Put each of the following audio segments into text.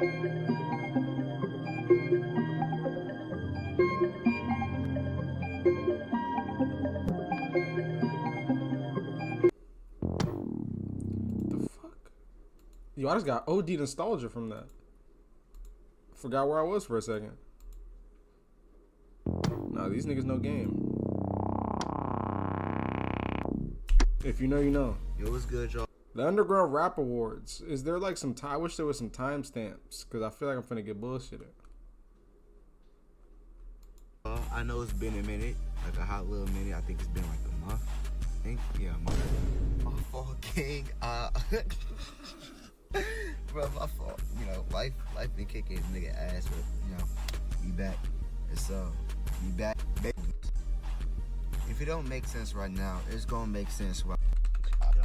The fuck? Yo, I just got OD nostalgia from that. Forgot where I was for a second. Nah, these niggas no game. If you know, you know. Yo, what's good, y'all? The Underground Rap Awards. Is there like some time? I wish there was some timestamps because I feel like I'm finna get bullshitted. I know it's been a minute, like a hot little minute. I think it's been like a month. I think, yeah, a month. My fault, King. Bro, my fault. You know, life been kicking nigga ass, but you know, we back. It's we back, baby. If it don't make sense right now, it's gonna make sense right.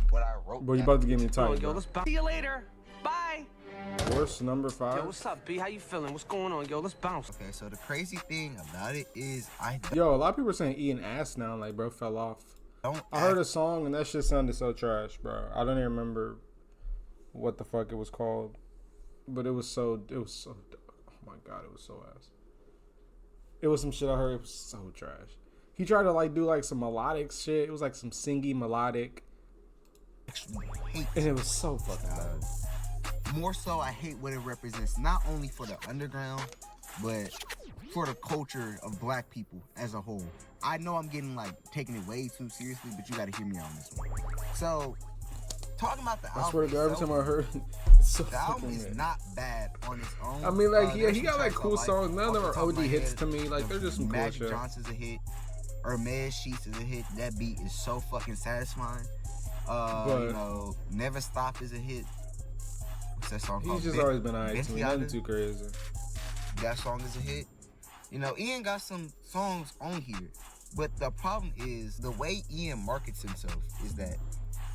What I wrote. Bro, you about to get me tired. Yo, let's see you later. Bye. Worst number 5. Yo, what's up, B? How you feeling? What's going on? Yo, let's bounce. Okay, so the crazy thing about it is Yo, a lot of people are saying Ian ass now, like bro fell off. I heard a song and that shit sounded so trash, bro. I don't even remember what the fuck it was called, but it was so. Oh my god, it was so ass. It was some shit I heard. It was so trash. He tried to like do like some melodic shit. It was like some singy melodic, and it was so fucking bad. More so, I hate what it represents, not only for the underground, but for the culture of black people as a whole. I know I'm getting like taking it way too seriously, but you gotta hear me on this one. So, talking about the album, I swear to God, every time I heard it, so the album is not bad on its own. I mean, like, yeah, he got like cool songs. None of them are OD hits to me. Like, they're just some cool Magic shit. Johnson's a hit. Hermes Sheets is a hit. That beat is so fucking satisfying. You know, Never Stop is a hit. What's that song called? He's just always been alright to me. Nothing too crazy. That song is a hit. You know, Ian got some songs on here. But the problem is the way Ian markets himself is that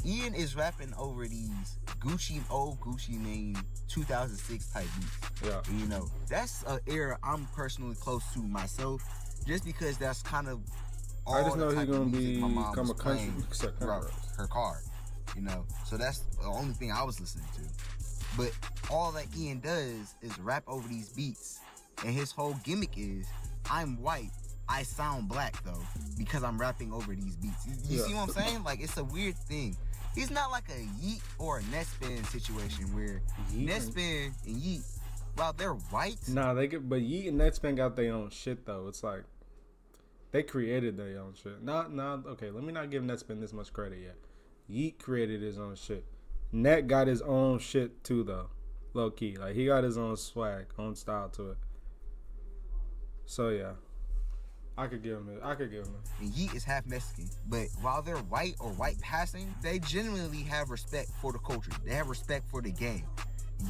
Ian is rapping over these old Gucci Mane 2006 type beats. Yeah. And, you know, that's an era I'm personally close to myself, just because that's kind of all I just know the he's type gonna of music my mom become a was country playing throughout her car. You know, so that's the only thing I was listening to. But all that Ian does is rap over these beats, and his whole gimmick is, I'm white, I sound black though, because I'm rapping over these beats. You see what I'm saying? Like, it's a weird thing. He's not like a Yeet or a Netspin situation where Netspin and Yeet, while they're white. Nah, but Yeet and Netspin got their own shit though. It's like they created their own shit. Okay, let me not give Netspin this much credit yet. Yeet created his own shit. Net got his own shit too though. Low key. Like, he got his own swag, own style to it. So yeah. I could give him it. And Yeet is half Mexican, but while they're white or white passing, they genuinely have respect for the culture. They have respect for the game.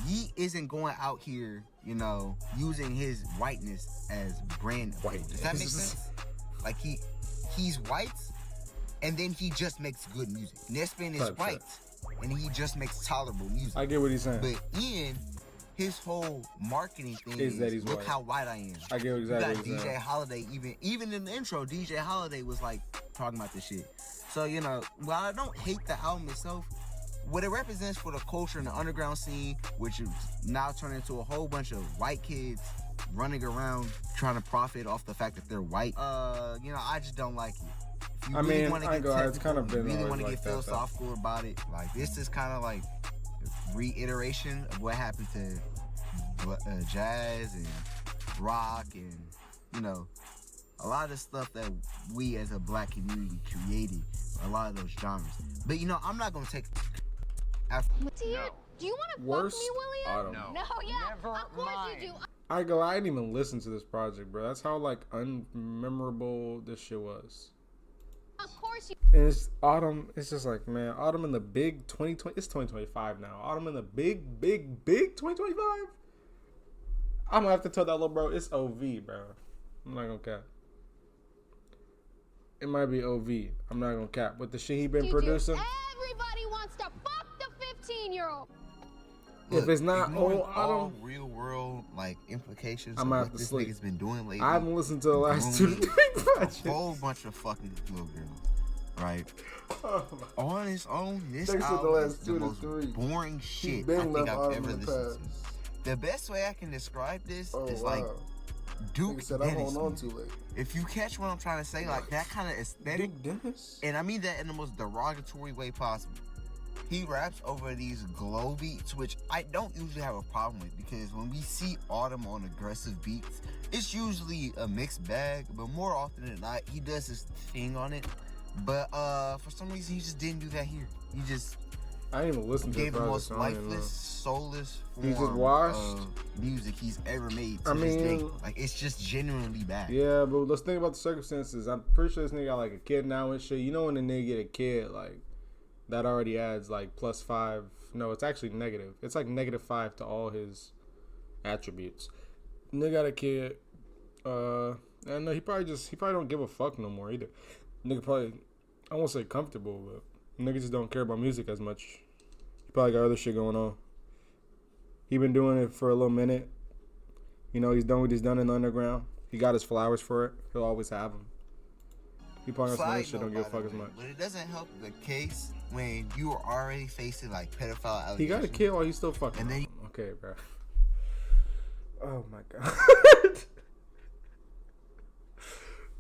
Yeet isn't going out here, you know, using his whiteness as brand. Does that make sense? Like, he's white, and then he just makes good music. Netspin is white, and he just makes tolerable music. I get what he's saying. But Ian, his whole marketing thing is that he's look white. how white I am. I get exactly what you he's got DJ saying. Holiday, even in the intro, DJ Holiday was like talking about this shit. So, you know, while I don't hate the album itself, what it represents for the culture and the underground scene, which is now turned into a whole bunch of white kids running around trying to profit off the fact that they're white, you know, I just don't like it. If you really want to get technical, it's kind of been really want to like get philosophical about it, like, this is kind of like reiteration of what happened to jazz and rock and, you know, a lot of the stuff that we as a black community created, a lot of those genres. But, you know, I'm not going to take Do you want to fuck me, William? No. No, yeah, of course you do. I didn't even listen to this project, bro. That's how like unmemorable this shit was. Of course you. And it's autumn. It's just like, man, autumn in the big 2020. It's 2025 now. Autumn in the big 2025. I'm gonna have to tell that little bro it's OV, bro. I'm not gonna cap. It might be OV. I'm not gonna cap. With the shit he been producing. Everybody wants to fuck the 15-year-old. If it's not old autumn, real world like implications I'm of gonna what have to this sleep. nigga's been doing lately. I haven't listened to the last 2 to 3 projects. A whole bunch of fucking little girls, right? On its own, this Thanks for the album last is the 2 to most 3. boring shit I been think left I've out ever in the listened to. The best way I can describe this is wow. like Duke Like I said, Dennis. I'm holding on to it. If you catch what I'm trying to say, like that kind of aesthetic, Duke Dennis? and I mean that in the most derogatory way possible. He raps over these glow beats, which I don't usually have a problem with, because when we see Autumn on aggressive beats, it's usually a mixed bag, but more often than not, he does his thing on it. But for some reason, he just didn't do that here. He just I didn't even listen to gave the the most song, lifeless, soulless He just form washed? of music he's ever made to I this day. mean- Like, it's just genuinely bad. Yeah, but let's think about the circumstances. I'm pretty sure this nigga got like a kid now and shit. You know when a nigga get a kid, like, that already adds like +5. No, it's actually negative. It's like -5 to all his attributes. Nigga got a kid. And he probably don't give a fuck no more either. Nigga probably, I won't say comfortable, but nigga just don't care about music as much. He probably got other shit going on. He been doing it for a little minute. You know, he's done what he's done in the underground. He got his flowers for it. He'll always have them. He probably on some other shit don't give a fuck as much. But it doesn't help the case when you are already facing like pedophile allegations. He got a kid while he's still fucking. And then okay, bro. Oh my god.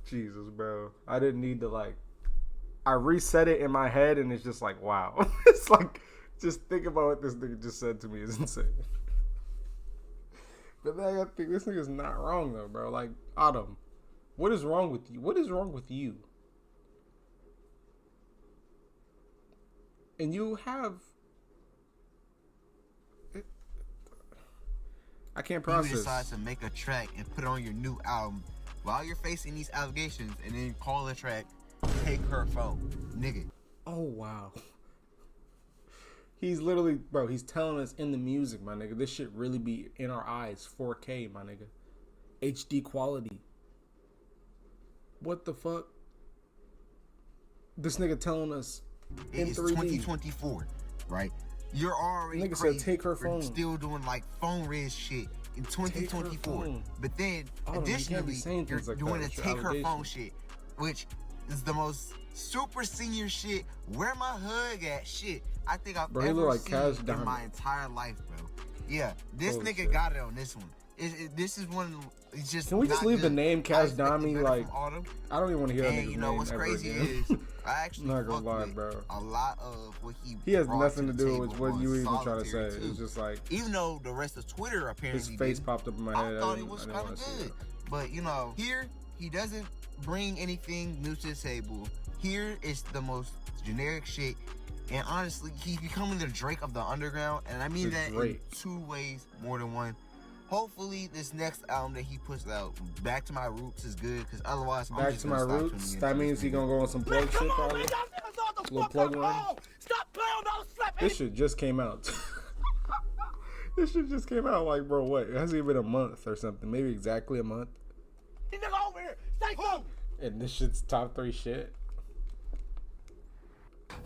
Jesus, bro. I didn't need to like. I reset it in my head and it's just like, wow. It's like, just think about what this nigga just said to me is insane. But then I gotta think this nigga's not wrong though, bro. Like, Autumn, what is wrong with you? What is wrong with you? And you have. I can't process. you decide to make a track and put it on your new album while you're facing these allegations, and then call the track "Take Her Phone," nigga. Oh wow. He's literally, bro, he's telling us in the music, my nigga, this shit really be in our eyes, 4K, my nigga. HD quality. What the fuck? This nigga telling us in It's 3D. 2024, right? You're already Nigga crazy said take her for phone. still doing like phone riz shit in 2024. phone. But then Oh, you can't be additionally, saying you're things like doing that. the It's your take her phone allegation. shit, which is the most super senior shit. Where my hug at shit I think I've Bro, he ever look like seen Cash in Diamond. my entire life, bro. Yeah, this Holy nigga shit. got it on this one. This is one. It's just. Can we just not leave the good. name I Cash expected Diamond, better like, from Autumn. I don't even want to hear that And nigga's you know name what's ever crazy again. is I actually Not gonna fuck lie, with bro. a lot of what He has brought nothing to the do with table what on you even trying to say. Solitary too. It's just like Even though the rest of Twitter apparently his face didn't, popped up in my head. I thought it was didn't kind wanna of see good. that. But you know, here he doesn't bring anything new to the table. Here is the most generic shit. And honestly, he's becoming the Drake of the underground. And I mean The that Drake. in two ways, more than one. Hopefully, this next album that he puts out, Back to My Roots, is good. Because otherwise, I'm Back just to gonna my stop roots. tuning That into means this he nigga. gonna go on some plug shit probably. Little plug run. Stop playing those slapping. This shit just came out. This shit just came out. Like, bro, what? It hasn't even been a month or something. Maybe exactly a month. Nigga over here. Say something. And this shit's top 3 shit.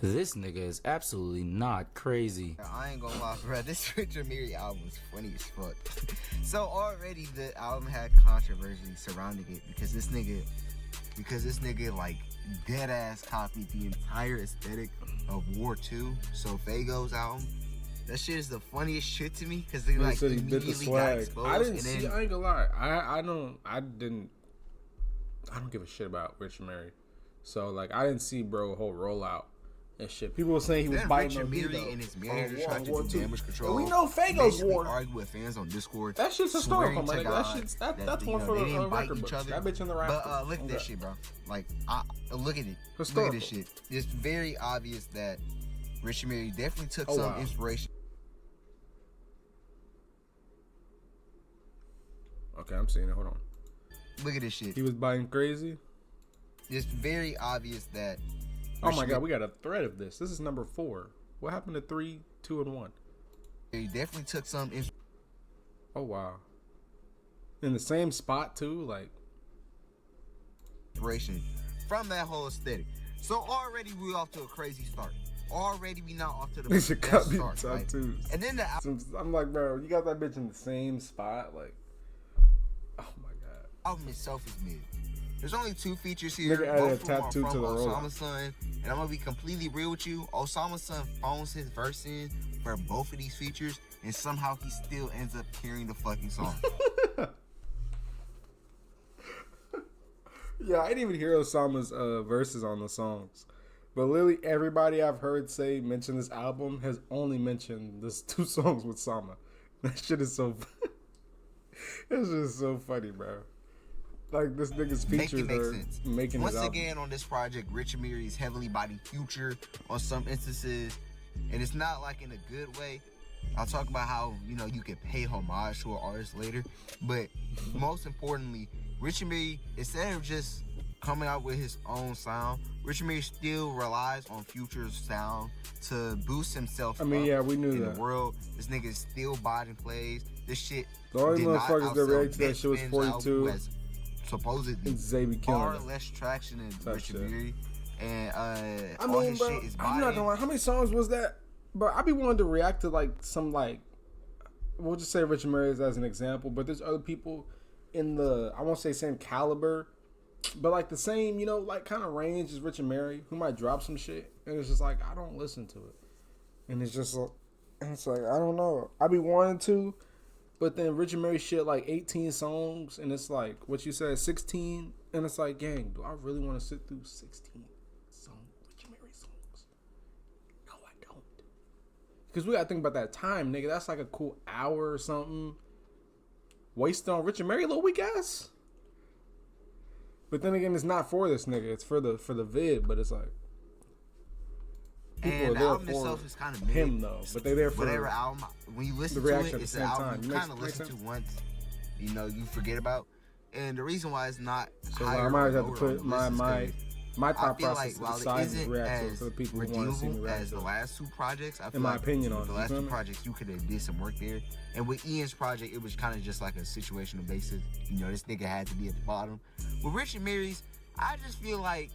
This nigga is absolutely not crazy. I ain't gonna lie, bro. This Richard Mary album was funny as fuck. So already the album had controversy surrounding it because this nigga like dead ass copied the entire aesthetic of War 2. So Fago's album. That shit is the funniest shit to me because they He like said he bit the immediately got swag. exposed. I didn't and see. then, I ain't gonna lie. I don't give a shit about Richard Mary. So like, I didn't see bro whole rollout and shit. People were saying he was then biting Richard on me Mary though. and his manager tried to War do II. damage control. And we know Fago's Basically war. argue with fans on Discord. That shit's historical, swearing my to nigga. God That's you one know, for they the didn't bite record each books. other. That bitch in the rap. But look at this shit, bro. Like, look at it. Look at Historical. this shit. It's very obvious that Richard Mary definitely took Oh, some wow. inspiration. Okay, I'm seeing it. Hold on. Look at this shit. He was biting crazy. It's very obvious that. Oh my Richard god, we got a thread of this. This is number 4. What happened to 3, 2, and 1? Mary definitely took some Oh wow. In the same spot too, like. inspiration from that whole aesthetic. So already we off to a crazy start. Already we not off to the They should best cut me start. Right? tattoos. And then the I'm like, bro, you got that bitch in the same spot, like. Oh my god. album itself is mid. There's only 2 features here. Nigga added Both a of them are tattoo from to the roller. Osama's son. And I'm gonna be completely real with you. Osama's son phones his verse in for both of these features. and somehow he still ends up carrying the fucking song. Yeah, I didn't even hear Osama's verses on the songs. But literally everybody I've heard mention this album has only mentioned this 2 songs with Sama. That shit is so it's just so funny, bro. Like, this nigga's features are sense. making Once his album. again, on this project, Rich Amiri is heavily body Future on some instances, and it's not like in a good way. I'll talk about how, you know, you can pay homage to an artist later, but most importantly, Rich Amiri, instead of just coming out with his own sound, Rich Amiri still relies on Future's sound to boost himself. I mean, up yeah, we knew in that. the world. This nigga is still botting plays. This shit. The only did not motherfuckers that outsell react to that Big shit was Ben's 42. album, who has supposedly And Zaby far killing it. less traction than Type Rich shit. Amiri, and I all mean, his bro, shit is I'm not gonna lie. How many songs was that? Bro, I be wanting to react to like some like, we'll just say Rich Amiri as an example, but there's other people in the, I won't say same caliber, but like the same, you know, like kind of range as Rich Amiri, who might drop some shit, and it's just like I don't listen to it, and it's just, and it's like I don't know. I be wanting to, but then Rich Amiri shit like 18 songs, and it's like what you said 16, and it's like, gang, do I really want to sit through 16 Rich Amiri songs? No, I don't. Because we gotta think about that time, nigga. That's like a cool hour or something wasted on Rich Amiri, little weak ass. But then again, it's not for this nigga. It's for the vid. But it's like people and are the there album for itself is kind of him though. But they there for whatever album. When you listen the to reaction it, at it's the an same album time. you kind of Makes listen to sense? once. You know, you forget about. And the reason why it's not So higher I might or have to lower put on the list is 'cause my I thought feel process like to the while side it and isn't react to it as for the people who want to see me redeemable react as to the it. last 2 projects, I feel my like opinion on it, the you last feel 2 me? projects you could have did some work there. And with Ian's project, it was kind of just like a situational basis. You know, this nigga had to be at the bottom. With Rich Amiri's, I just feel like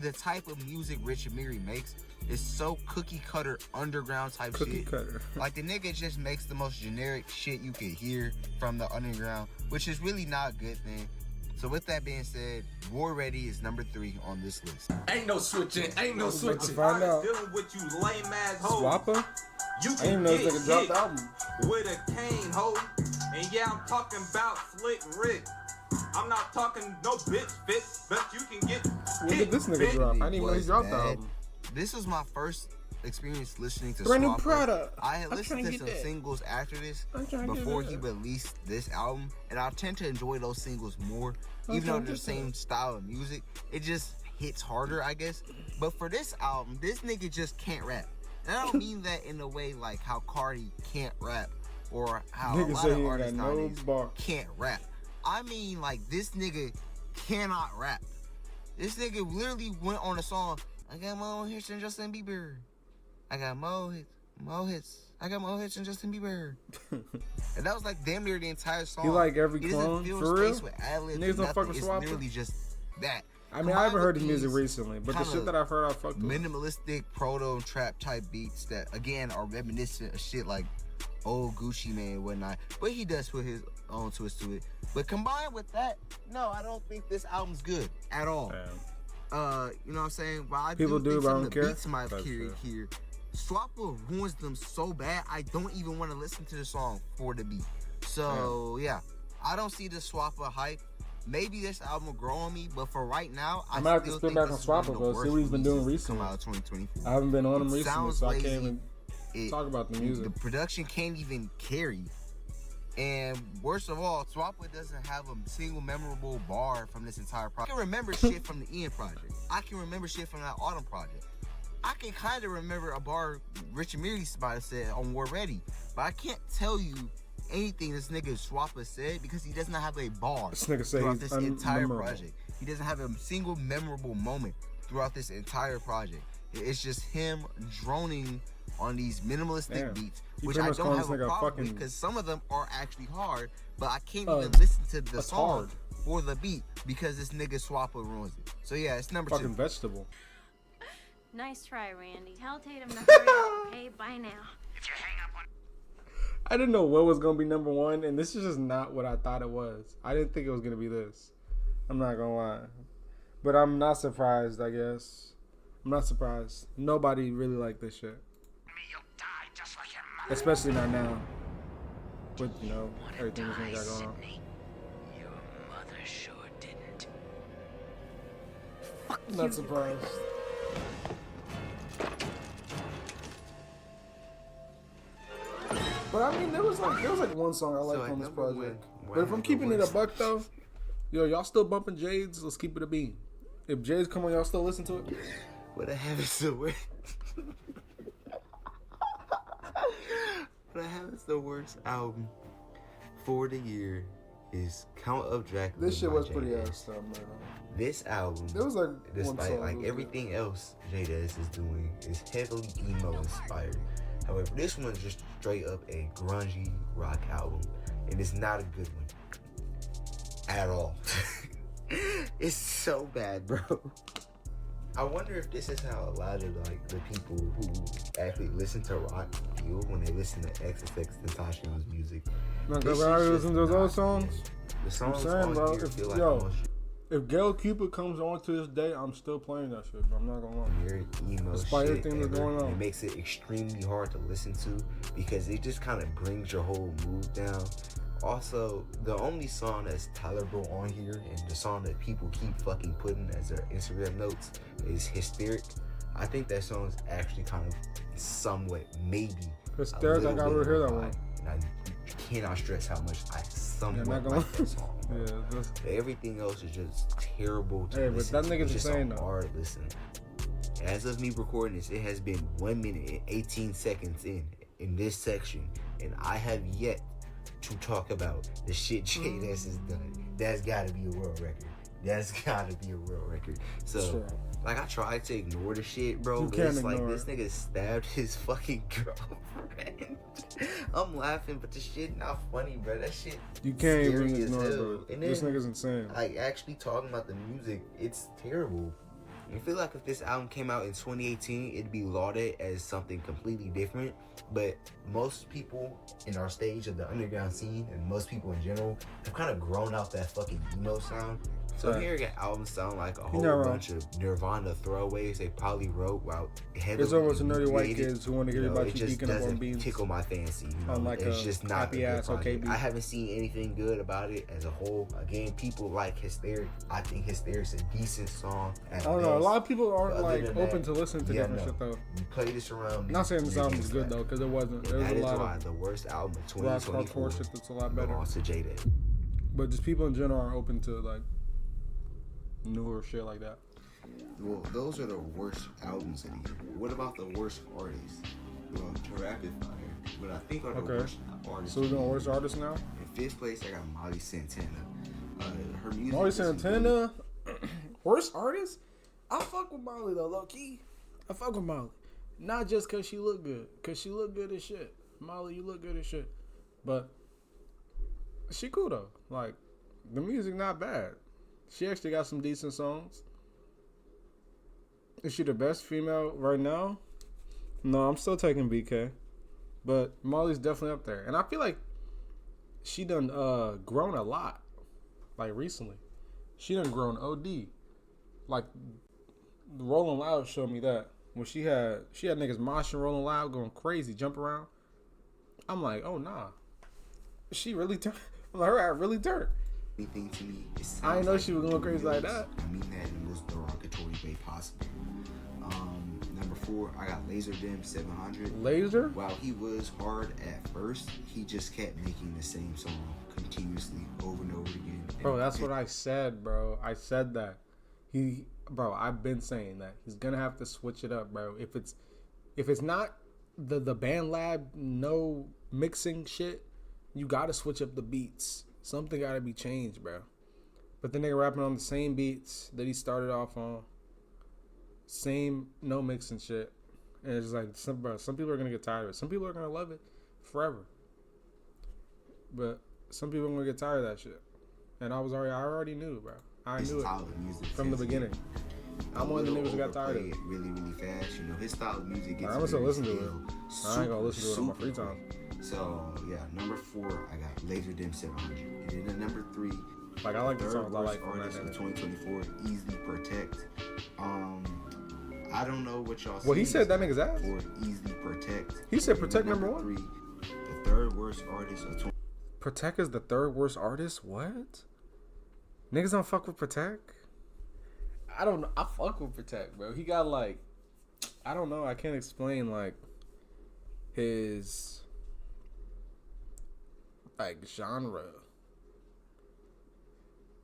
the type of music Rich Amiri makes is so cookie cutter underground type Cookie shit. cutter. Like the nigga just makes the most generic shit you could hear from the underground, which is really not a good thing. So with that being said, War Ready is number 3 on this list. Ain't no switching, ain't no Let's switching. find out. Dealing with you lame ass hoes. Swapper? You I didn't can know this get nigga dropped hit the album. with a cane, hoe. And yeah, I'm talking about Slick Rick. I'm not talking no bitch fit, but you can get When did this nigga bitch. drop? I didn't even know he Was dropped the bad. album. This was my first experience listening to Brand new Swapper. product. I had I'm listened trying to to some get that. singles after this I'm trying to get before that. he released this album, and I tend to enjoy those singles more, I'm even though trying to they're the get same that. style of music. It just hits harder, I guess. But for this album, this nigga just can't rap. And I don't mean that in a way like how Cardi can't rap or how a Nigga lot say of he ain't artists got no nowadays bar. can't rap. I mean like this nigga cannot rap. This nigga literally went on a song. I got more hits than Justin Bieber. I got more hits. I got more hits than Justin Bieber. And that was like damn near the entire song. You like every He doesn't clone? fill For space real? with ad-libs Niggas or don't fuck nothing. with It's Swapper? literally just that. I mean, I haven't heard his Combined with music these recently, but the kinda shit that I've heard, I fucked with. minimalistic proto trap type beats that again are reminiscent of shit like old Gucci Mane and whatnot. But he does put his own twist to it. But combined with that, no, I don't think this album's good at all. Damn. You know what I'm saying? While I People do do, think but I some don't of the care. beats might have That's carried true. here, Swapper ruins them so bad I don't even want to listen to the song for the beat. So yeah, I don't see the Swapper hype. Maybe this album will grow on me, but for right now, I might have to still spin think back this on is one of Swapper, the bro. See worst what he's been doing releases to come recently. out of 2024. I haven't been on him It recently, sounds so I lazy. can't even talk about the music. The production can't even carry. And worst of all, Swapper doesn't have a single memorable bar from this entire project. I can remember shit from the Ian project. I can remember shit from that Autumn project. I can kind of remember a bar Rich Amiri might have said on War Ready, but I can't tell you anything this nigga Swapper said because he does not have a bar This nigga say throughout he's this entire unmemorable. project. He doesn't have a single memorable moment throughout this entire project. It's just him droning on these minimalistic Damn. beats, You which pretty I much don't calling have this a nigga a problem with fucking- because some of them are actually hard, but I can't Uh, even listen to the a song tard. for the beat because this nigga Swapper ruins it. So yeah, it's number Fucking 2. vegetable. Nice try, Randy. Tell Tatum to hurry up, okay? Bye now. I didn't know what was gonna be number 1, and this is just not what I thought it was. I didn't think it was gonna be this. I'm not gonna lie, but I'm not surprised. I guess I'm not surprised. Nobody really liked this shit, especially not now. with everything this nigga got going on. Your mother sure didn't. Not surprised. But I mean, there was like one song I liked from this project. But if I'm keeping it a buck though, yo, y'all still bumping Jades? Let's keep it a beam. If Jades come on, y'all still listen to it? What I have is the worst. What I have is the worst album for the year is Count of Dracula. This shit by was pretty Jadass. ass stuff, man. This album, There was like one despite song like that was everything else Jadass is doing, is heavily emo inspired. However, this one's just straight up a grungy rock album, and it's not a good one at all. It's so bad, bro. I wonder if this is how a lot of like the people who actually listen to rock feel when they listen to XXX Tentacio's music. No, This cause I shit's listen to just those not songs. good. The songs saying, on bro, here if- feel like yo, the most If Gail Cupid comes on to this day, I'm still playing that shit, bro. I'm not gonna lie. weird emo Despite shit everything that's ever. going on. It makes it extremely hard to listen to because it just kind of brings your whole mood down. Also, the only song that's tolerable on here and the song that people keep fucking putting as their Instagram notes is Hysteric. I think that song's actually kind of somewhat maybe Hysteric, I gotta hear that one. And I cannot stress how much I somewhat not gonna like that song. Bro. Yeah, that's, Everything else is just terrible to Hey, but listen that to. nigga's It's just insane, a though. hard listen. As of me recording this, it has been 1 minute and 18 seconds in this section, and I have yet to talk about the shit Jadass has done. That's gotta be a world record. That's gotta be a world record. So, Sure. like, I tried to ignore the shit, bro, You but can't it's like ignore this nigga stabbed his fucking girlfriend. I'm laughing, but the shit not funny, bro. That shit you can't even scary as ignore it, hell. bro. And This then, nigga's insane. like, actually talking about the music, it's terrible. I feel like if this album came out in 2018, it'd be lauded as something completely different. But most people in our stage of the underground scene, and most people in general, have kind of grown out that fucking emo sound. So Right. hearing an album sound like a whole not wrong. bunch of Nirvana throwaways they probably wrote while heavily There's almost a nerdy white inebriated, kids who want to hear you know, about it you just geeking up on doesn't beats. tickle my fancy. You know? On like It's a just not happy a good ass okay project. beat. I haven't seen anything good about it as a whole. Again, people like Hysteric. I think Hysteric's a decent song. I don't know. A lot of people aren't Other like than open that, to listening to yeah, different no. shit though. You play this around. Not saying this you're album is getting good slapped. though, because it wasn't. There And was that a is lot why of the worst album of rock 2024 hardcore shit that's a lot better. belongs to Jada. But just people in general aren't open to like newer shit like that. Well, those are the worst albums of the year. What about the worst artists? Well, to rapid fire, what I think are the Okay. worst artists. So we're doing worst artist now. In fifth place, I got Molly Santana. Her music. Molly is Santana, worst artist. I fuck with Molly though, low key. I fuck with Molly, not just cause she look good, cause she look good as shit. Molly, you look good as shit, but she cool though. Like the music not bad. She actually got some decent songs. Is she the best female right now? No, I'm still taking BK, but Molly's definitely up there, and I feel like she done grown a lot. Like recently, she done grown OD. Like Rolling Loud showed me that when she had niggas moshing Rolling Loud going crazy, jump around. I'm like, oh nah, she really turned. Her ass really turned. Anything to me. I didn't know she was going crazy like that. I mean that in the most derogatory way possible. Number 4, I got Laser Dim 700. Laser? While he was hard at first, he just kept making the same song continuously over and over again. Bro, that's what I said, bro. I said that. Bro, I've been saying that. He's gonna have to switch it up, bro. If it's not the band lab no mixing shit, you gotta switch up the beats. Something gotta be changed, bro. But the nigga rapping on the same beats that he started off on. Same no mixing shit. And it's like some people are gonna get tired of it. Some people are gonna love it forever. But some people are gonna get tired of that shit. And I already knew, bro. I his knew it style of music from the tends to beginning. get I'm one of the little niggas who got tired of overplayed it. really, really fast. You know, his style of music gets I'm gonna still very listen to stale, it. I ain't gonna listen to it on my super free time. So yeah, number 4, I got Laser Dim 700, and then at number 3, Like I like the third songs I worst like from that artist of nigga. 2024, Easily Protect. I don't know what y'all. Well, he see said that nigga's ass. for Easily Protect. He said And Protect then number 1. 3, the third worst artist of Protect is the third worst artist? What? Niggas don't fuck with Protect? I don't know. I fuck with Protect, bro. He got like, I don't know. I can't explain like his like genre,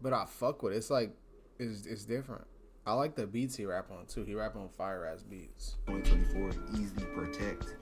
but I fuck with it. It's like it's different. I like the beats he rap on too. He rap on fire ass beats. 2024 easily Protect.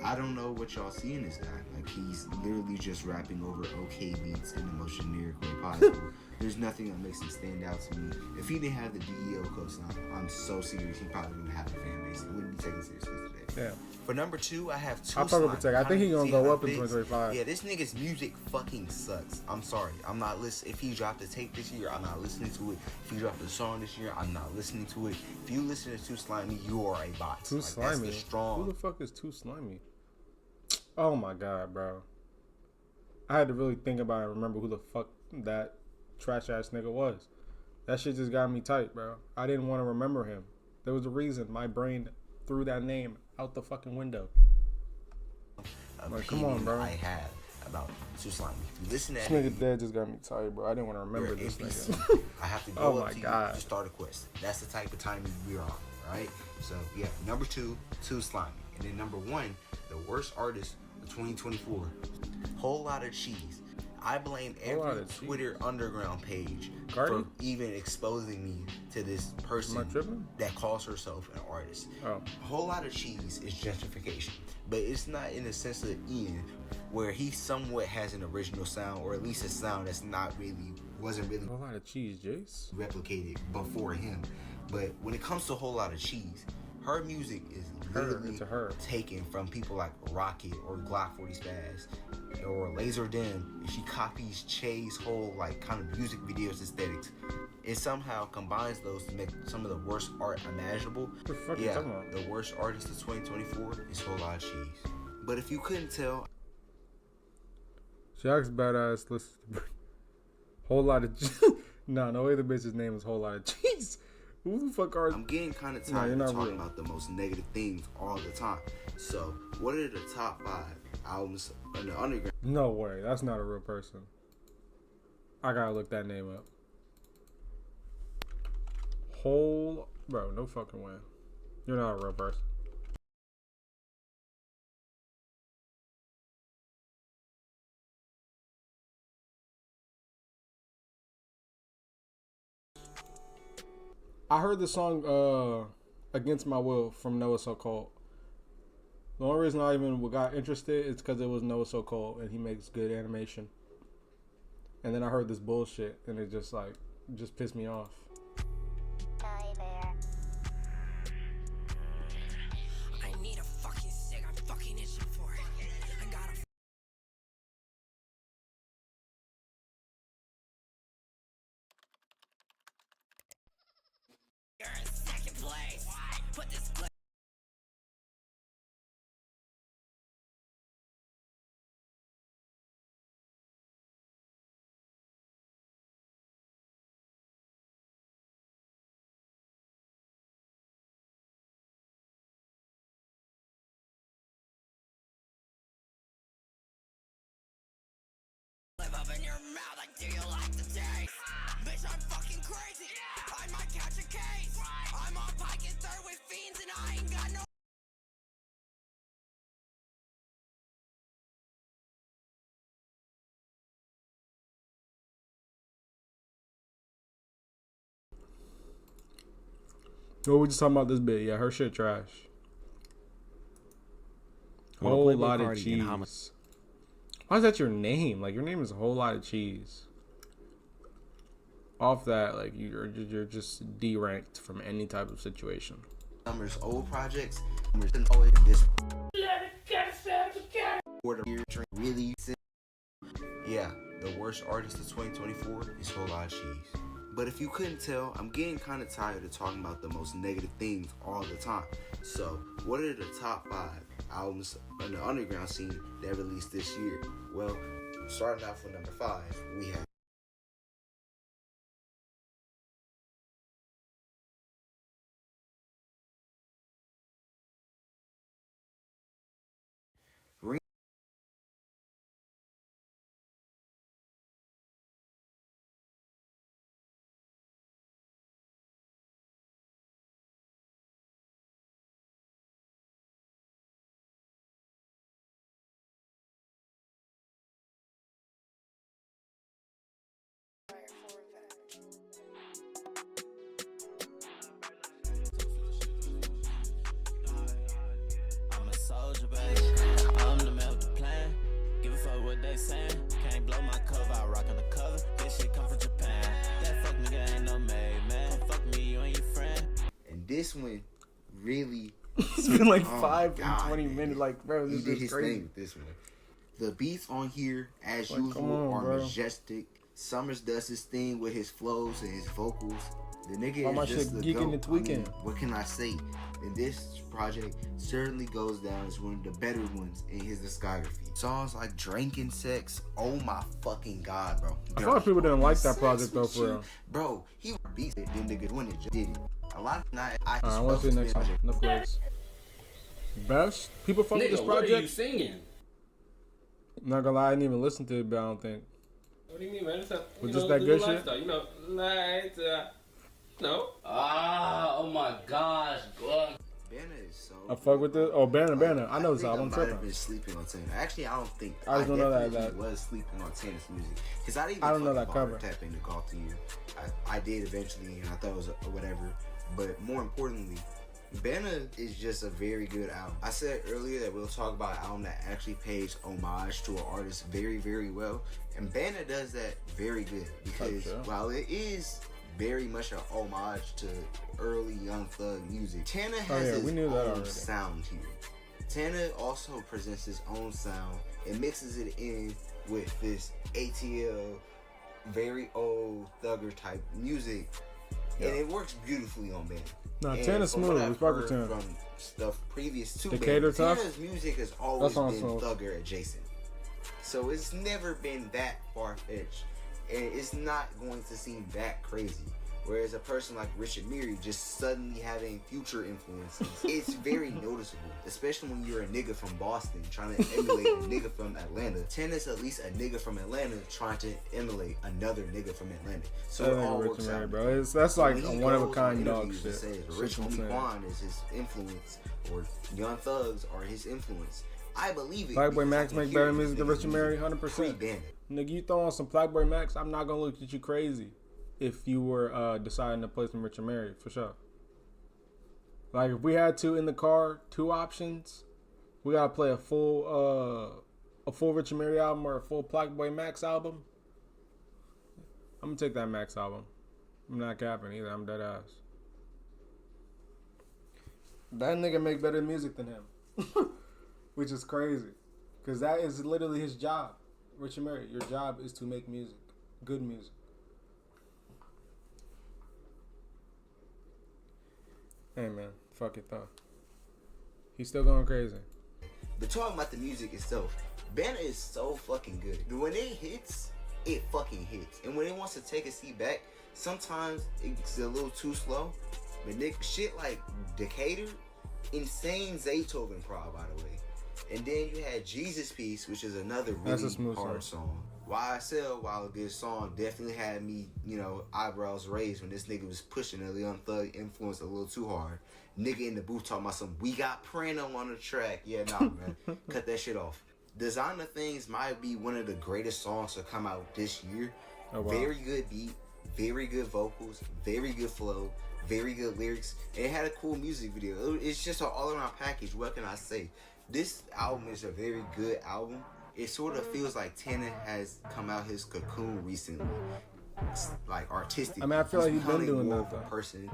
I don't know what y'all see in this guy. Like, he's literally just rapping over okay beats in the most generic way possible. There's nothing that makes him stand out to me. If he didn't have the DEO co-sign, I'm so serious, he probably wouldn't have a fan base. He wouldn't be taken seriously today. Yeah. For number 2, I have Two I fuck with Protect. I think he gonna go up in Fits? 2025. Yeah, this nigga's music fucking sucks. I'm sorry. I'm not listening. If he dropped a tape this year, I'm not listening to it. If he dropped a song this year, I'm not listening to it. If you listen to Too Slimy, you are a bot. Too Slimy? That's the strong. Who the fuck is Too Slimy? Oh my god, bro. I had to really think about it and remember who the fuck that trash ass nigga was. That shit just got me tight, bro. I didn't want to remember him. There was a reason my brain threw that name out the fucking window. Like, come on, bro. I have about Too Slimy. If you listen to This that nigga dead just got me tight, bro. I didn't want to remember this NPC, nigga. I have to go Oh up my to God. you to start a quest. That's the type of timing we're on, right? So yeah, number 2, Too Slimy, and then number 1, the worst artist of 2024, Whole Lot of Cheese. I blame every Twitter underground page for even exposing me to this person that calls herself an artist. Oh. A Whole Lot of Cheese is gentrification, but it's not in the sense of Ian, where he somewhat has an original sound, or at least a sound that's wasn't really A lot of cheese, Jace. replicated before him. But when it comes to a Whole Lot of Cheese, her music is literally taken from people like Rocket or Glock 40 Spaz or Laser Dim, and she copies Che's whole like kind of music videos aesthetics. It somehow combines those to make some of the worst art imaginable. What the fuck you talking about? The worst artist of 2024 is Whole Lot of Cheese. But if you couldn't tell, Jack's badass. Listen, Whole Lot of no way the bitch's name is Whole Lot of Cheese. Who the fuck are? I'm getting kind of tired of talking about the most negative things all the time. So, what are the top 5 albums in the underground? No way. That's not a real person. I gotta look that name up. Bro, no fucking way. You're not a real person. I heard the song Against My Will from Noah So Cold. The only reason I even got interested is because it was Noah So Cold and he makes good animation. And then I heard this bullshit and it just pissed me off. I need a fucking cig. I'm fucking itching for it. I gotta. You're in second place. Put this clip. Live up in your mouth, like, do you like the taste? Bitch, I'm fucking crazy. I might catch a case. I'm on Pike and Third with fiends, and I ain't got no. Oh, we just talking about this bit. Yeah, her shit trash. Whole Lot of Cheese. Why is that your name? Like, your name is a Whole Lot of Cheese. Off that, like, you're just deranked from any type of situation. Numbers old projects. This. Really. Yeah, the worst artist of 2024 is Whole Lot of Cheese. But if you couldn't tell, I'm getting kind of tired of talking about the most negative things all the time. So, what are the top 5 albums in the underground scene that released this year? Well, starting off with number 5, we have can't blow my cover. I rock on the cover. This shit come from Japan. That fuck nigga ain't no made man. Fuck me, you and your friend. And this one really. It's been like Oh 5 God, and 20 man. minutes. Like, bro, He this did is his crazy. thing with this one. The beats on here, as Like, usual, come on, are bro. majestic. Summers does his thing with his flows and his vocals. The nigga All my is just shit the geeking GOAT. and tweaking. I mean, what can I say? And this project certainly goes down as one of the better ones in his discography. Songs like Drinking Sex, oh my fucking God, bro. I feel like people didn't like that project though, for real. Bro, he beats it, then nigga when it just did it. A lot of not I Alright, just I want to see fuck the with next this one. project. No place. Best? People fuck with this Nigga, what are you project? singing? Not gonna lie, I didn't even listen to it, but I don't think. What do you mean, man? It's a, Was you this know, that the good lifestyle, you know, like, no. Ah, oh my gosh, God. Banner is so. I fuck with this. Oh, Banner. I know this think album. I I'm might have tripping. been sleeping on Tanner. Actually, I don't think. I just don't know that- definitely was sleeping on Tanner's music because I didn't. I don't know fucking that bother cover. Tapping the golf to you. I did eventually, and I thought it was a whatever. But more importantly, Banner is just a very good album. I said earlier that we'll talk about an album that actually pays homage to an artist very, very well, and Banner does that very good because while it is very much an homage to early Young Thug music, Tanner has his we knew that own already. sound here. Tanner also presents his own sound and mixes it in with this ATL, very old thugger type music, and it works beautifully on Banner. No, And Tanner's from what smooth. I've We fuck with heard Tanner. from stuff previous to Decatur Banner, tough? Tanner's music has always That's been awesome. thugger adjacent. So it's never been that far-fetched. And it's not going to seem that crazy. Whereas a person like Richard Mille just suddenly having Future influences, it's very noticeable. Especially when you're a nigga from Boston trying to emulate a nigga from Atlanta. Tanner's at least a nigga from Atlanta trying to emulate another nigga from Atlanta. So That it all nigga works Richard Mille, out. bro. That's like When a he one of a goes kind on dog interviews and shit. says Shit's Rich Homie insane. Quan is his influence, or Young Thugs are his influence. I believe it. Black Boy because Max I can make hear better this music than nigga's Richard Mille, music 100%. pre-Banner. Nigga, you throw on some Black Boy Max, I'm not gonna look at you crazy if you were deciding to play some Richard Mille, for sure. Like, if we had to in the car, 2 options, we gotta play a full Richard Mille album or a full Black Boy Max album. I'm gonna take that Max album. I'm not capping either. I'm dead ass. That nigga make better music than him, which is crazy, cause that is literally his job. Richard Mille, your job is to make music, good music. Hey man, fuck it though. He's still going crazy. But talking about the music itself, Banner is so fucking good. When it hits, it fucking hits. And when it wants to take a seat back, sometimes it's a little too slow. But shit like Decatur, insane Zaytoven prod, by the way. And then you had Jesus Piece, which is another That's a really smooth hard song. YSL, while a good song, definitely had me, eyebrows raised when this nigga was pushing the Young Thug influence a little too hard. Nigga in the booth talking about some, we got Prano on the track. Yeah, nah, man. Cut that shit off. Designer Things might be one of the greatest songs to come out this year. Oh, wow. Very good beat, very good vocals, very good flow, very good lyrics, and it had a cool music video. It's just an all-around package. What can I say? This album is a very good album. It sort of feels like Tanner has come out his cocoon recently. It's like artistic. I mean, I feel like he's been becoming doing more that, of a though. person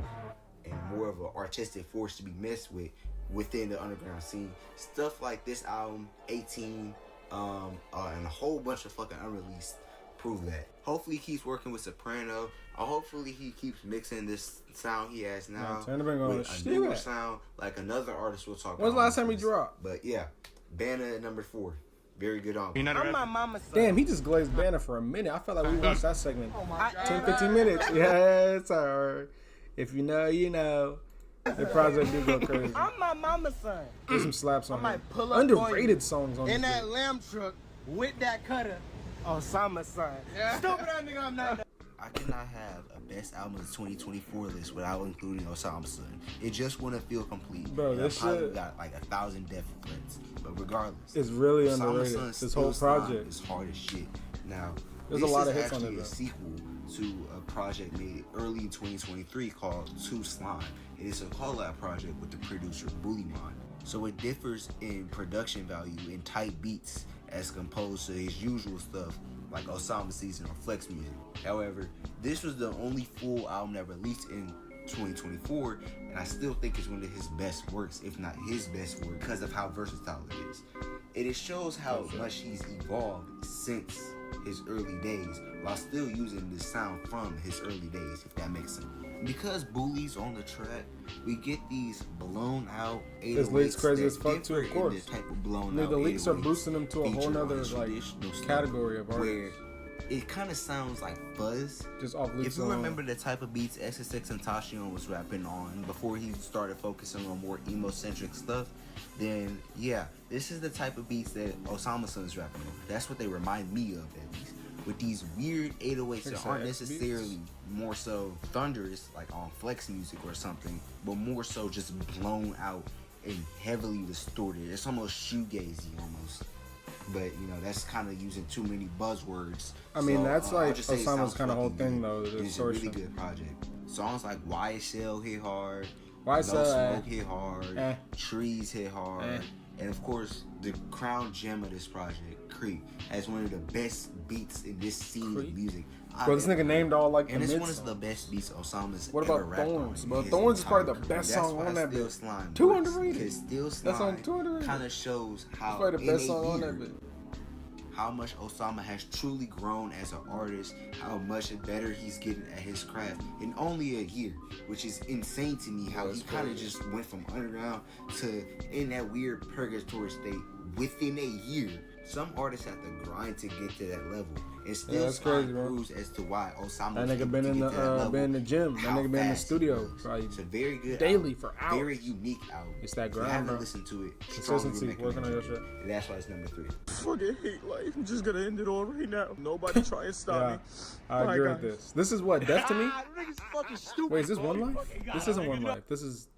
and more of an artistic force to be messed with within the underground scene. Stuff like this album, 18, and a whole bunch of fucking unreleased prove that. Hopefully he keeps working with Soprano. Hopefully he keeps mixing this sound he has now Tanner been going with to a steal newer that. sound, like another artist we'll talk about. When's the last on time he this. dropped? But yeah, Banner at number 4. Very good album. I'm my mama's son. Damn, he just glazed Banner for a minute. I felt like we watched that segment. Oh my 10, 15 minutes. Yes, sir. If you know, you know. The project do go crazy. I'm my mama's son. There's some slaps on I might him. pull up on Underrated you songs on in this that shit. lamb truck with that cutter. Osama's son. Stupid ass nigga, I'm not. I cannot have a best album of the 2024 list without including Osama's son. It just wouldn't feel complete. Bro, And this I probably shit- got like 1,000 death threats. But regardless, It's really Osama's underrated. Son This Still whole Slime project. is hard as shit. Now, There's this a lot is of hits on actually it, a though. sequel to a project made early in 2023 called Two Slime. It is a collab project with the producer Bullymon. So it differs in production value and tight beats as composed to his usual stuff like Osama Season or Flex Music. However, this was the only full album that released in 2024, and I still think it's one of his best works, if not his best work, because of how versatile it is. It shows how much he's evolved since his early days, while still using the sound from his early days, if that makes sense. Because Bully's on the track, we get these blown out 808s. His leaks crazy as fuck too, of course. The leaks are boosting him to a whole nother like category of artists. It kind of sounds like fuzz. Just off leaks. If you remember the type of beats XXX and Tashion was rapping on before he started focusing on more emo-centric stuff, then yeah, this is the type of beats that Osama Sun's rapping on. That's what they remind me of, at least. With these weird 808s that aren't necessarily more so thunderous, like on Flex Music or something, but more so just blown out and heavily distorted. It's almost shoegazy almost. But, you know, that's kind of using too many buzzwords. I mean, that's like Osama's kind of whole thing, though. It's a really good project. Songs like YSL hit hard, YSL, No Smoke hit hard, Trees hit hard, and of course, the crown gem of this project, Creep, has one of the best beats in this scene of music. Well, this nigga named all like and the it's one of the best beats Osama's What ever about rapped Thorns? on. But Thorns is probably the best song on that bit. 200 rated. Still That's on Slime 200 rated. kind of shows how Probably the best in a song on year, that bit. how much Osama has truly grown as an artist, how much better he's getting at his craft in only a year, which is insane to me. How he kind of just went from underground to in that weird purgatory state within a year. Some artists have to grind to get to that level, and still proves as to why Osama. That nigga been in the gym. That nigga been in the studio. It's a very good daily album, for hours. very unique album. It's that grind, If you haven't bro. listened to it, Consistency, working on your shit. And that's why it's number 3. Fucking hate life. I'm just gonna end it all right now. Nobody try and stop me. I agree with this. This is what, Death to Me? Niggas fucking stupid. Wait, is this One Life? This isn't One Life. This is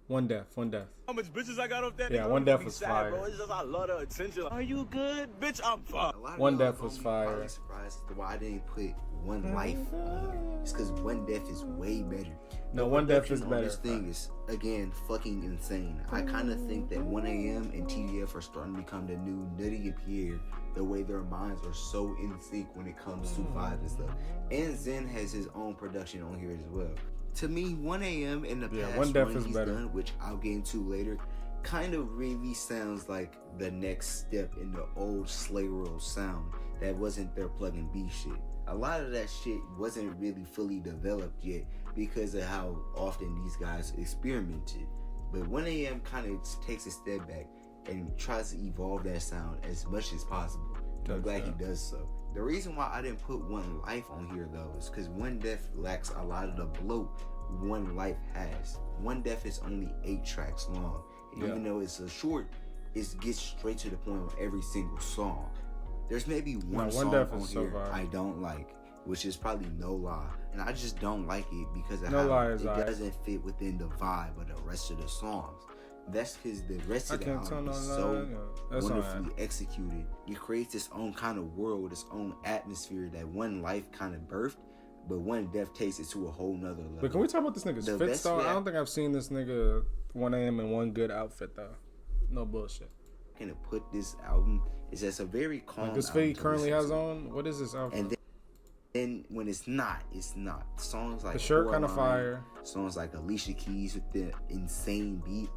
One Death. One Death. How much bitches I got off that? Yeah, nigga? One Death Be was sad, fire. Bro. It's just I love the attention. Are you good, bitch? I'm fine. One Death was fire. I'm surprised as to why I didn't put One Life on. It's because One Death is way better. No, One Death is on better. This thing is again fucking insane. I kind of think that 1AM and TDF are starting to become the new Nutty and Pierre. The way their minds are so in sync when it comes to vibes and stuff. And Zen has his own production on here as well. To me, 1AM in the past One Death run is he's better. done, which I'll get into later, kind of really sounds like the next step in the old Slay Roll sound that wasn't their plug and B shit. A lot of that shit wasn't really fully developed yet because of how often these guys experimented. But 1AM kind of takes a step back and tries to evolve that sound as much as possible. I'm glad he does so. The reason why I didn't put One Life on here though is because One Death lacks a lot of the bloat One Life has. One Death is only 8 tracks long. And even though it's a short, it gets straight to the point with every single song. There's maybe one song on here I don't like, which is probably No Lie. And I just don't like it because of how it doesn't fit within the vibe of the rest of the songs. That's because the rest of the album is so wonderfully executed. It creates its own kind of world, its own atmosphere that One Life kind of birthed, but One Death takes it to a whole nother level. But can we talk about this nigga's fit though? I don't think I've seen this nigga 1AM in one good outfit though. No bullshit. Kind of put this album is as a very calm. Like this fit he currently has on. What is this outfit? And then when it's not. Songs like the shirt kind of fire. Songs like Alicia Keys with the insane beat.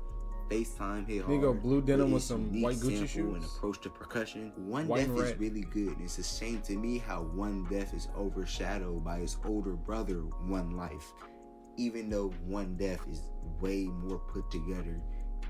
FaceTime hit hard. Nigga, blue denim with some unique white Gucci sample shoes. And approach to percussion. One White Death and is red. really good. And it's a shame to me how One Death is overshadowed by his older brother, One Life. Even though One Death is way more put together,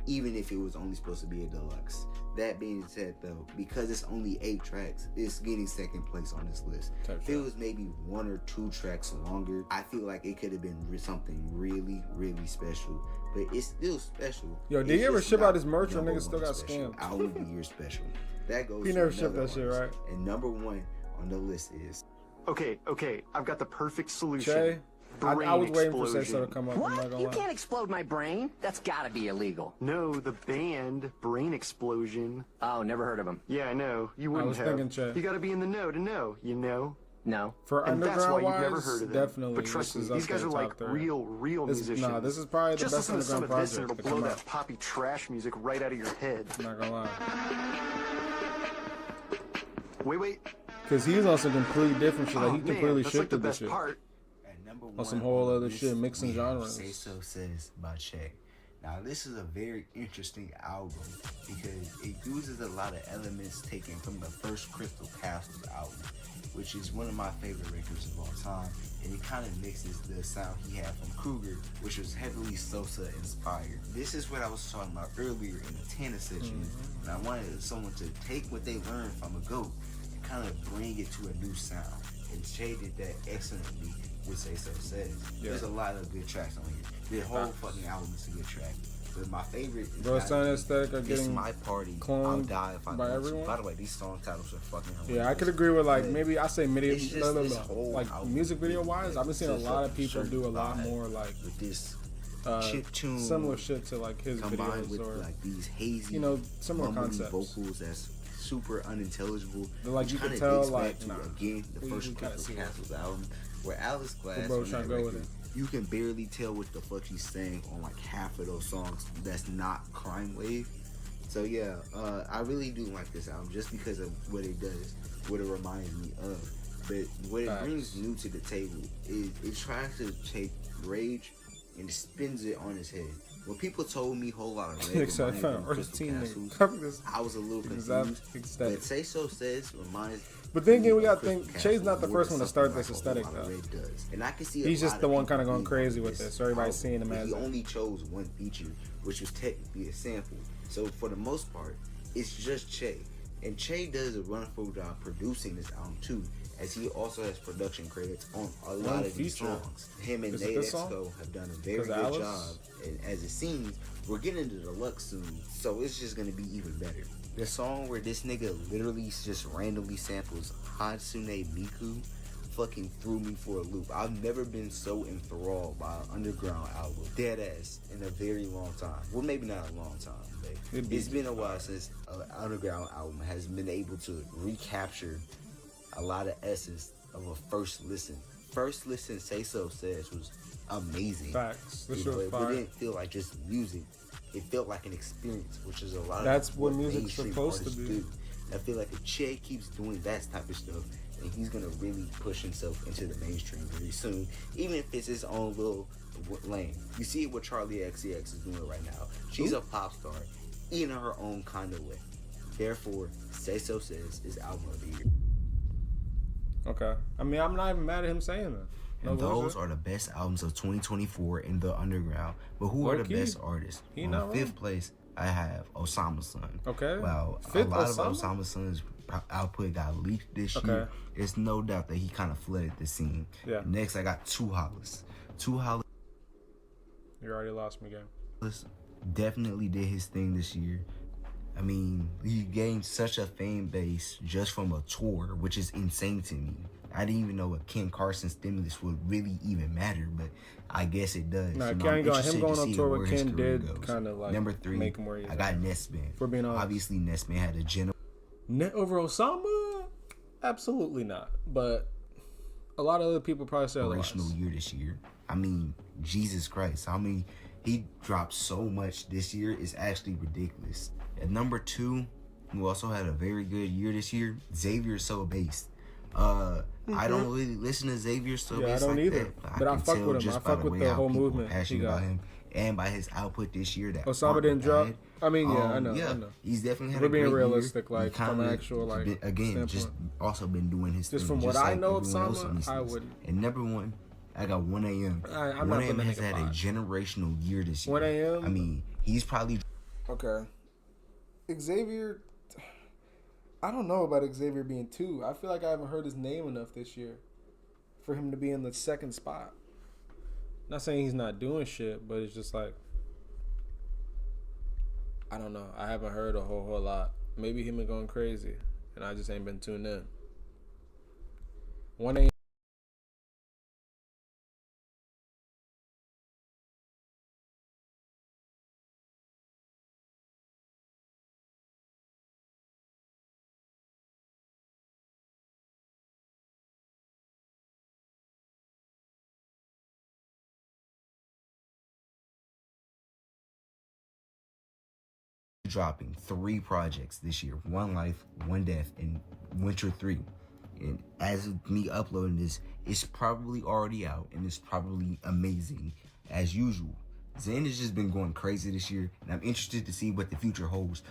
even if it was only supposed to be a deluxe. That being said though, because it's only 8 tracks, it's getting second place on this list. If it was maybe 1 or 2 tracks longer, I feel like it could have been something really, really special. But it's still special. Yo, did he ever ship out his merch or niggas still got scammed? Album of the year special. That goes. He never shipped that shit, right? And number 1 on the list is. Okay, I've got the perfect solution. Jay? I was waiting for Explosion. Say So to come up. I'm not What? gonna You lie. can't explode my brain? That's gotta be illegal. No, the band Brain Explosion. Oh, never heard of them. Yeah, I know. You wouldn't was have. thinking, Che. You gotta be in the know to know, you know? No. For And that's why underground you've never wise, heard of them. definitely. But trust me, this is these up guys there, are top like 30. real This- musicians. Nah, this is probably the Just best listen to some underground of this and project it'll to blow come that out. poppy trash music right out of your head. I'm not gonna lie. Wait. Because he's on some completely different shit. Like, he Man, completely that's like the shifted the best shit. part. At number On some one whole on other this, shit, mixing we have genres. Say So Says by Che. Now, this is a very interesting album because it uses a lot of elements taken from the first Crystal Castles album, which is one of my favorite records of all time, and it kind of mixes the sound he had from Kruger, which was heavily Sosa inspired. This is what I was talking about earlier in the Tana section, and I wanted someone to take what they learned from a GOAT and kind of bring it to a new sound, and Che did that excellently with Say So Says. Yeah. There's a lot of good tracks on here. The whole fucking album is a good track. But my favorite is Bro, Sound Aesthetic are This getting My Party, I'll cloned Die If I by Want To. everyone. By the way, these song titles are fucking hilarious. Yeah, I could agree with, like, But maybe I say it's just this whole like album music video really wise, I've been seeing a sets lot up of people certain do a lot vibe more like with this chip tune, similar shit to like his combined videos with or like these hazy, you know, similar mumbly concepts. vocals that's super unintelligible. But, like, which you can kinda tell, dates like, back nah, to again the we first kinda Crystal see that. Castles album, where Alice Glass bro on trying that to go with record, you can barely tell what the fuck she's saying on like half of those songs. That's not Crime Wave. So yeah, I really do like this album just because of what it does, what it reminds me of. But what it brings new to the table is it tries to take rage and spins it on its head. When people told me Whole Lot of Red Except reminded for them of Crystal Argentine Castles, I was a little confused. Aesthetic. But Say So Says reminds. But then again, we me of gotta think Crystal Che's not the Castles first more one to than start this something aesthetic like a Whole Lot of though. Red does. And I can see He's a just lot the of one people kind of going being crazy on with this this. So everybody's album, seeing him but as he only chose one feature, which was technically a sample. So for the most part, it's just Che. And Che does a wonderful job producing this album too, as he also has production credits on a lot of these songs. Him and Nate Exco have done a very good job, and as it seems, we're getting into the deluxe soon, so it's just gonna be even better. The song where this nigga literally just randomly samples Hatsune Miku fucking threw me for a loop. I've never been so enthralled by an underground album, dead ass, in a very long time. Well, maybe not a long time, but it's been a while since an underground album has been able to recapture a lot of essence of a first listen. First listen, Say So Says was amazing. Facts. This You know, was it fire. didn't feel like just music. It felt like an experience, which is a lot That's of what music's mainstream supposed to artists be. do. I feel like if Che keeps doing that type of stuff, and he's gonna really push himself into the mainstream very soon, even if it's his own little lane. You see what Charlie XCX is doing right now. She's a pop star in her own kind of way. Therefore, Say So Says is album of the year. Okay. I mean, I'm not even mad at him saying that. And those are the best albums of 2024 in the underground. But who are the best artists? On fifth place, I have Osama Sun. Okay. Well, Fifth, a lot Osama? of Osama Sun's output got leaked this year. It's no doubt that he kind of flooded the scene. Yeah. Next, I got Two Hollis. Two Hollis You already lost me, game. definitely did his thing this year. I mean, he gained such a fan base just from a tour, which is insane to me. I didn't even know a Ken Carson stimulus would really even matter, but I guess it does. Nah, I'm him interested going to on see tour where with his Ken career did goes. kind of like Number 3, make him where he's I got at. Nesman. For being honest. Obviously, Nesman had a Net over Osama? Absolutely not. But a lot of other people probably say otherwise. generational year this year. I mean, Jesus Christ. I mean, he dropped so much this year. It's actually ridiculous. At number 2, who also had a very good year this year, Xavier So Based. I don't really listen to Xavier So Based I don't like either. that, But I can fuck tell with him. just I by fuck the with way the how whole people are movement he passionate got. about him, and by his output this year. That Osama Art didn't drop. had. I mean, yeah, I know. Yeah, I know. he's definitely had We're a being great realistic, year. like, He from kinda actual, like, again, just standpoint. also been doing his Just thing, from what I like know of everyone else Sama, on this I list. wouldn't. And number 1, I got 1 a.m. I'm 1 not a.m. putting has that had a nigga generational year this year. 1 a.m.? I mean, he's probably. Okay. Xavier, I don't know about Xavier being 2. I feel like I haven't heard his name enough this year for him to be in the second spot. Not saying he's not doing shit, but it's just like, I don't know. I haven't heard a whole lot. Maybe he been going crazy, and I just ain't been tuned in. 1 a.m. dropping 3 projects this year: One Life, One Death, and Winter 3. And as of me uploading this, it's probably already out and it's probably amazing as usual. Zayn has just been going crazy this year, and I'm interested to see what the future holds.